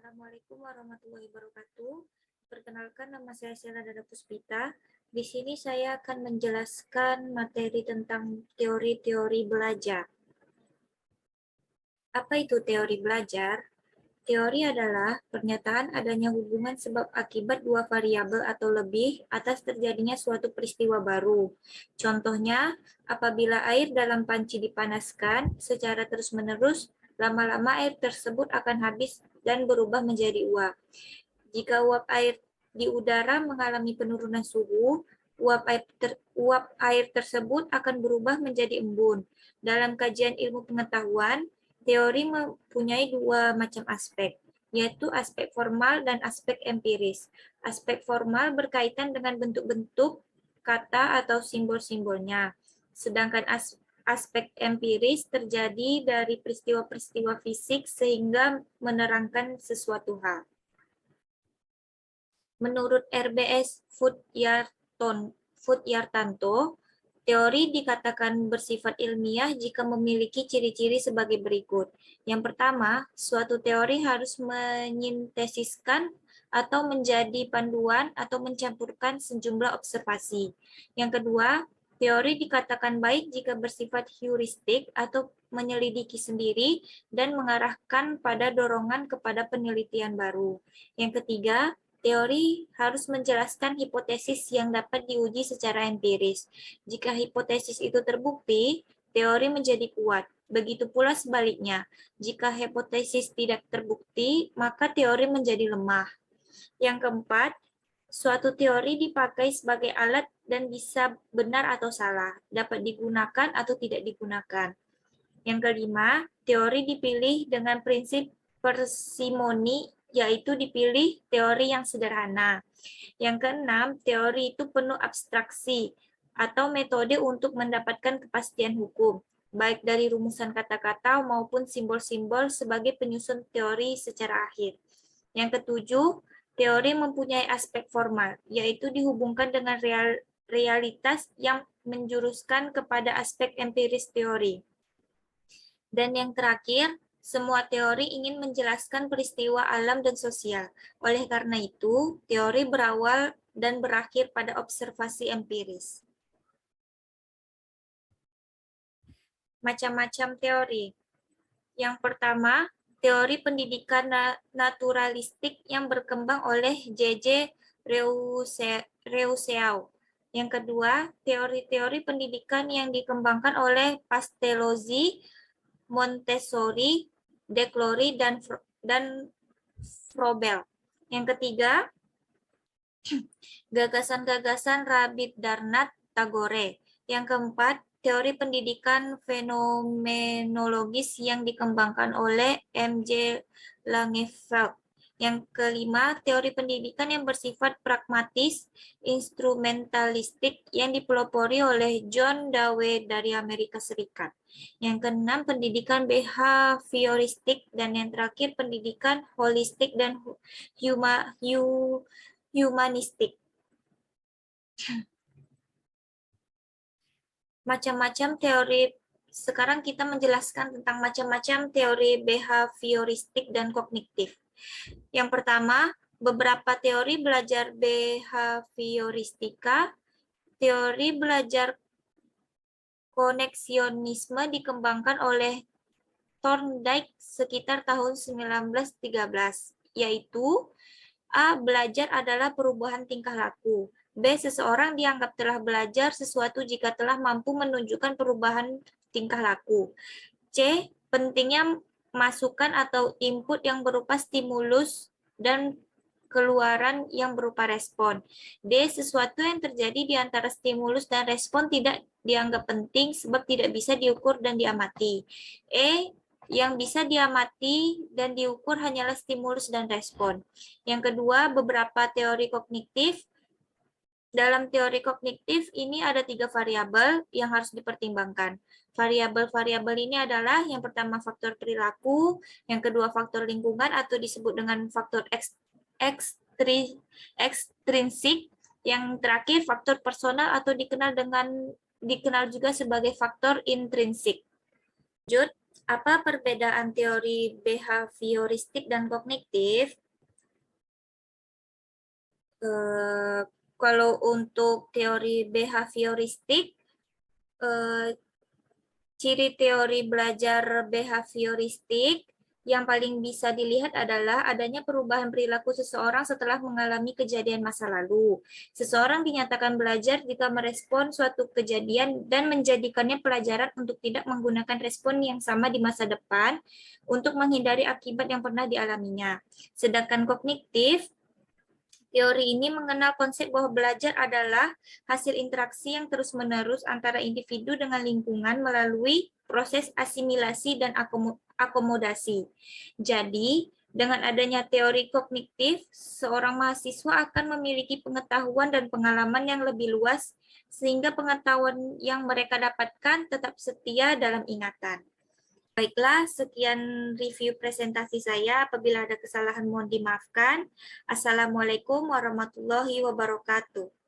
Assalamualaikum warahmatullahi wabarakatuh. Perkenalkan, nama saya Sheila Dada Puspita. Di sini saya akan menjelaskan materi tentang teori-teori belajar. Apa itu teori belajar? Teori adalah pernyataan adanya hubungan sebab akibat dua variabel atau lebih atas terjadinya suatu peristiwa baru. Contohnya, apabila air dalam panci dipanaskan secara terus-menerus, lama-lama air tersebut akan habis dan berubah menjadi uap. Jika uap air di udara mengalami penurunan suhu, uap air tersebut akan berubah menjadi embun. Dalam kajian ilmu pengetahuan, teori mempunyai dua macam aspek, yaitu aspek formal dan aspek empiris. Aspek formal berkaitan dengan bentuk-bentuk kata atau simbol-simbolnya, sedangkan aspek empiris terjadi dari peristiwa-peristiwa fisik sehingga menerangkan sesuatu hal. Menurut RBS Footyartanto, teori dikatakan bersifat ilmiah jika memiliki ciri-ciri sebagai berikut. Yang pertama, suatu teori harus menyintesiskan atau menjadi panduan atau mencampurkan sejumlah observasi. Yang kedua, teori dikatakan baik jika bersifat heuristik atau menyelidiki sendiri dan mengarahkan pada dorongan kepada penelitian baru. Yang ketiga, teori harus menjelaskan hipotesis yang dapat diuji secara empiris. Jika hipotesis itu terbukti, teori menjadi kuat. Begitu pula sebaliknya, jika hipotesis tidak terbukti, maka teori menjadi lemah. Yang keempat, suatu teori dipakai sebagai alat dan bisa benar atau salah, dapat digunakan atau tidak digunakan. Yang kelima, teori dipilih dengan prinsip parsimoni, yaitu dipilih teori yang sederhana. Yang keenam, teori itu penuh abstraksi atau metode untuk mendapatkan kepastian hukum, baik dari rumusan kata-kata maupun simbol-simbol sebagai penyusun teori secara akhir. Yang ketujuh, teori mempunyai aspek formal, yaitu dihubungkan dengan realitas yang menjuruskan kepada aspek empiris teori. Dan yang terakhir, semua teori ingin menjelaskan peristiwa alam dan sosial. Oleh karena itu, teori berawal dan berakhir pada observasi empiris. Macam-macam teori. Yang pertama, teori pendidikan naturalistik yang berkembang oleh J.J. Reuseau. Yang kedua, teori-teori pendidikan yang dikembangkan oleh Pastalozzi, Montessori, De Clory, dan Froebel. Yang ketiga, gagasan-gagasan Rabindranath Tagore. Yang keempat, teori pendidikan fenomenologis yang dikembangkan oleh M.J. Langenfeld. Yang kelima, teori pendidikan yang bersifat pragmatis, instrumentalistik yang dipelopori oleh John Dewey dari Amerika Serikat. Yang keenam, pendidikan behavioristik, dan yang terakhir, pendidikan holistik dan humanistik. Macam-macam teori. Sekarang kita menjelaskan tentang macam-macam teori behavioristik dan kognitif. Yang pertama, beberapa teori belajar behavioristika. Teori belajar koneksionisme dikembangkan oleh Thorndike sekitar tahun 1913, yaitu A. Belajar adalah perubahan tingkah laku. B. Seseorang dianggap telah belajar sesuatu jika telah mampu menunjukkan perubahan tingkah laku. C. Pentingnya masukan atau input yang berupa stimulus dan keluaran yang berupa respon. D. Sesuatu yang terjadi di antara stimulus dan respon tidak dianggap penting sebab tidak bisa diukur dan diamati. E. Yang bisa diamati dan diukur hanyalah stimulus dan respon. Yang kedua, beberapa teori kognitif. Dalam teori kognitif ini ada 3 variabel yang harus dipertimbangkan. Variabel-variabel ini adalah yang pertama faktor perilaku, yang kedua faktor lingkungan atau disebut dengan faktor ekstrinsik, yang terakhir faktor personal atau dikenal juga sebagai faktor intrinsik. Lanjut, Apa perbedaan teori behavioristik dan kognitif? Kalau untuk teori behavioristik, ciri teori belajar behavioristik yang paling bisa dilihat adalah adanya perubahan perilaku seseorang setelah mengalami kejadian masa lalu. Seseorang dinyatakan belajar jika merespon suatu kejadian dan menjadikannya pelajaran untuk tidak menggunakan respon yang sama di masa depan untuk menghindari akibat yang pernah dialaminya. Sedangkan kognitif, teori ini mengenal konsep bahwa belajar adalah hasil interaksi yang terus-menerus antara individu dengan lingkungan melalui proses asimilasi dan akomodasi. Jadi, dengan adanya teori kognitif, seorang mahasiswa akan memiliki pengetahuan dan pengalaman yang lebih luas, sehingga pengetahuan yang mereka dapatkan tetap setia dalam ingatan. Baiklah, sekian review presentasi saya. Apabila ada kesalahan mohon dimaafkan. Assalamualaikum warahmatullahi wabarakatuh.